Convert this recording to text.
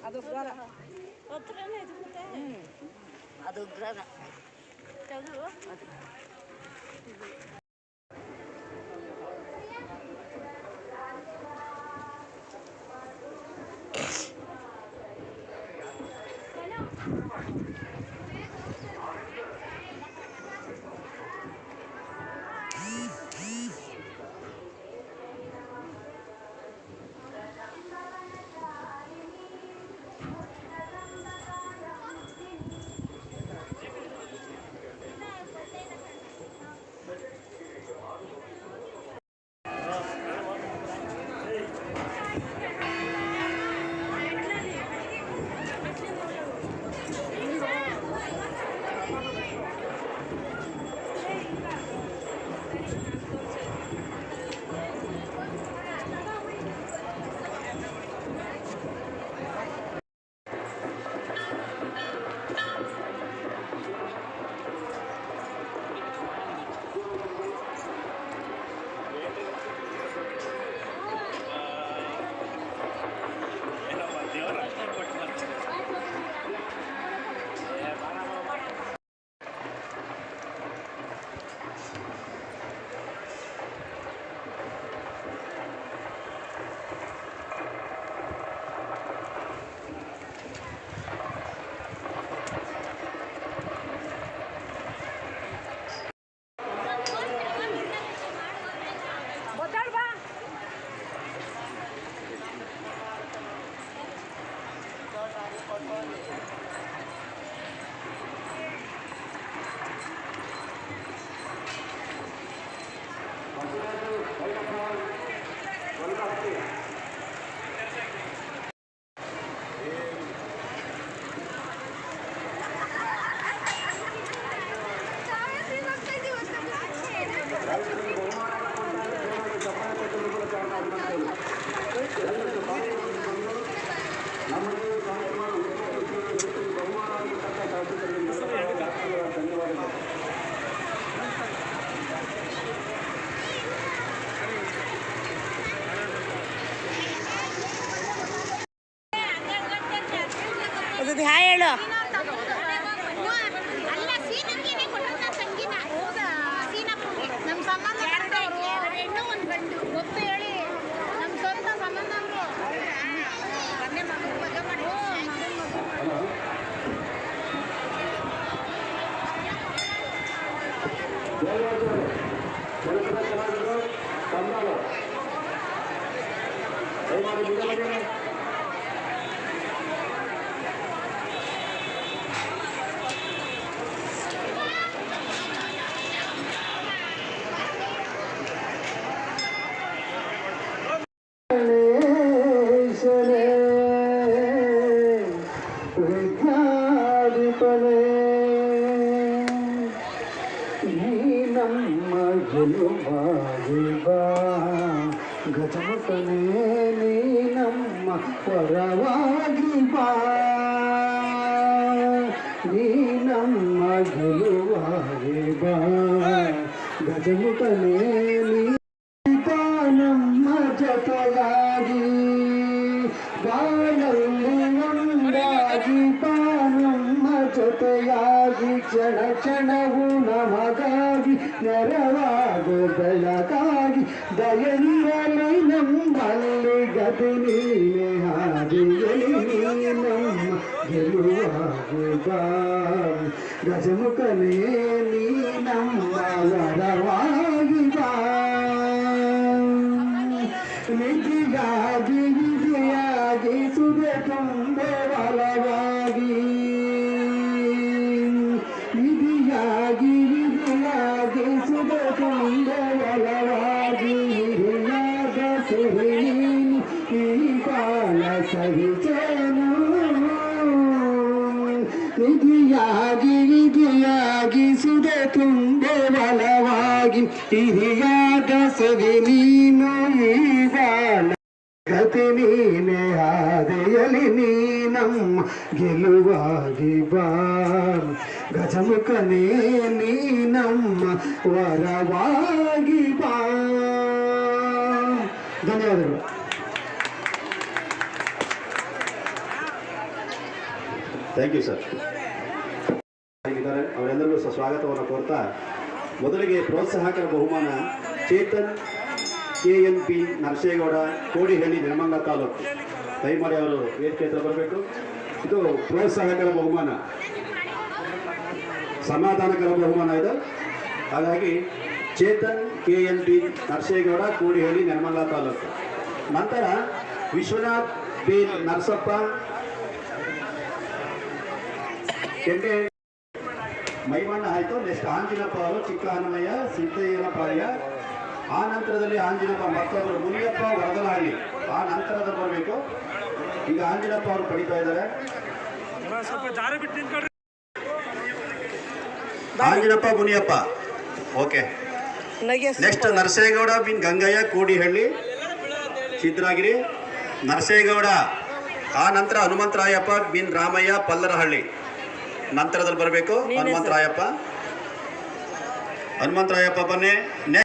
ಅದು ಉಗ್ರಾರ ಅದು ಉಗ್ರಾರ ಹಾಯ್ ಹೇಳು. ನಮ್ಮ ಸಂಬಂಧ ಹೆಣ್ಣು ಒಂದು ಗಂಡು ಒಪ್ಪು ಹೇಳಿ ನಮ್ಮ ಸ್ವಂತ ಸಂಬಂಧ ಗಜಮುಖನೇ ನೀ ನಮ್ಮ ಪರವಾಗಿ ಬಾ, ನೀ ನಮ್ಮ ಗೆಲುವಾಗಿ ಬಾ. ಗಜಮುಖನೇ ನೀ ನಮ್ಮ ಜೊತೆಗಾಗಿ ಬಾಳಲ್ಲಿ ಒಂದಾಗಿ ಬಾ, ನಮ್ಮ ಜೊತೆಯಾಗಿ ಕ್ಷಣ ಕ್ಷಣವು ನಮಗಾಗಿ ನೆರವಾಗು ಬೆಳಕಾಗಿ ದಯವಿರಲಿ ನಮ್ಮಲ್ಲಿ ಗತಿ ನೀನೆ ಹಾದಿಯಲಿ ನೀ ನಮ್ಮ ಗೆಲುವಾಗಿ ಬಾ. ಗಜಮುಖನೇ ನೀ ನಮ್ಮ ವರವಾಗಿ ಬಾ, ನಿಧಿಯಾಗಿ ನಿಧಿಯಾಗಿ ಸುದೆ ತುಂಬೆ ಬಲವಾಗಿ, ನಿಧಿಯಾಗಿ ನಿಧಿಯಾಗಿ ಸುದೆ ತುಂಬೆ ಬಲವಾಗಿ, ಹಿರಿಯಾದ ಸಿರಿ ಈ ಬಾಳ ಸಹಿಸೇನು, ನಿಧಿಯಾಗಿ ನಿಧಿಯಾಗಿ ಸುದೆ ತುಂಬೆ ಬಲವಾಗಿ, ಹಿರಿಯಾದ ಸವಿ ನೀನು ಈ ಬಾಳ ಗತಿ ನೀನೆ ಹಾದಿಯಲಿ ನೀ ನಮ್ಮ ಗೆಲುವಾಗಿ ಬಾ. ಗಜಮುಖನೇ ನೀ ನಮ್ಮ ವರವಾಗಿ ಬಾ, ಧನ್ಯವಾದಗಳು. Thank you sir. ಅವರೆಲ್ಲರಿಗೂ ಸ್ವಾಗತವನ್ನು ಕೋರ್ತಾ ಮೊದಲಿಗೆ ಪ್ರೋತ್ಸಾಹಕರ ಬಹುಮಾನ ಚೇತನ್ KNP ನರಸೇಗೌಡ, ಕೋಡಿಹಳ್ಳಿ, ನೆಲಮಂಗಲ ತಾಲೂಕು. ದಯಮಾಡಿ ಅವರು ವೇದಿಕೆ ಹತ್ರ ಬರಬೇಕು. ಇದು ಪ್ರೋತ್ಸಾಹಕರ ಬಹುಮಾನ, ಸಮಾಧಾನಕರ ಬಹುಮಾನ ಇದು. ಹಾಗಾಗಿ ಚೇತನ್ KNP ನರಸೇಗೌಡ, ಕೋಡಿಹಳ್ಳಿ, ನೆಲಮಂಗಲ ತಾಲೂಕು. ನಂತರ ವಿಶ್ವನಾಥ್ B ನರಸಪ್ಪ ಕೆಂಪೆ ಮೈಮಣ್ಣ ಆಯಿತು. ನೆಕ್ಸ್ಟ್ ಆಂಜಿನಪ್ಪ ಅವರು ಚಿಕ್ಕ ಹನುಮಯ್ಯ, ಸಿದ್ದಯ್ಯನಪಾಳ್ಯ. ಆ ನಂತರದಲ್ಲಿ ಆಂಜಿನಪ್ಪ ಮತ್ತೊಬ್ಬರು ಮುನಿಯಪ್ಪ ವರದನಹಳ್ಳಿ. ಆ ನಂತರದಲ್ಲಿ ಬರಬೇಕು. ಈಗ ಆಂಜಿನಪ್ಪ ಅವರು ಪಡಿತಾ ಇದ್ದಾರೆ. ಆಂಜಿನಪ್ಪ, ಮುನಿಯಪ್ಪ. ಓಕೆ. ನೆಕ್ಸ್ಟ್ ನರಸೇಗೌಡ ಬಿನ್ ಗಂಗಯ್ಯ, ಕೋಡಿಹಳ್ಳಿ, ಸಿದ್ದರಾಗಿರಿ, ನರಸೇಗೌಡ. ಆ ನಂತರ ಹನುಮಂತರಾಯಪ್ಪ ಬಿನ್ ರಾಮಯ್ಯ, ಪಲ್ಲರಹಳ್ಳಿ. ನಂತರದಲ್ಲಿ ಬರಬೇಕು ಹನುಮಂತರಾಯಪ್ಪ. ಬನ್ನಿ.